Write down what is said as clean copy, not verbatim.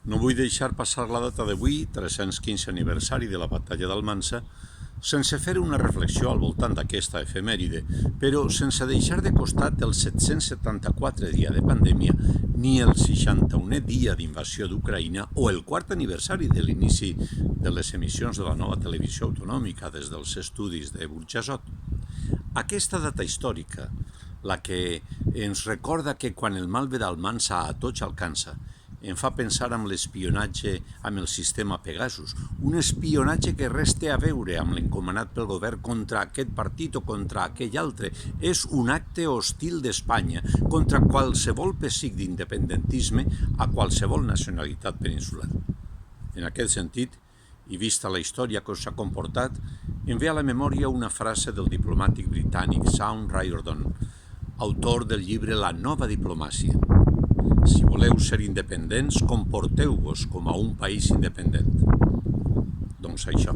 No vull deixar passar la data d'avui, 315 aniversari de la batalla d'Almansa, sense fer una reflexió al voltant d'aquesta efemèride, però sense deixar de costat el 774 dia de pandèmia ni el 61è dia d'invasió d'Ucraïna o el quart aniversari de l'inici de les emissions de la nova televisió autonòmica des dels estudis de Burjassot. Aquesta data històrica, la que ens recorda que quan el mal ve d'Almansa a tots alcança, em fa pensar en l'espionatge amb el sistema Pegasus, un espionatge que res té a veure amb l'encomanat pel govern contra aquest partit o contra aquell altre. És un acte hostil d'Espanya contra qualsevol pessic d'independentisme a qualsevol nacionalitat peninsular. En aquest sentit, i vista la història que s'ha comportat, em ve a la memòria una frase del diplomàtic britànic Shaun Riordan, autor del llibre La nova diplomàcia. Si voleu ser independents, comporteu-vos com a un país independent. Doncs això.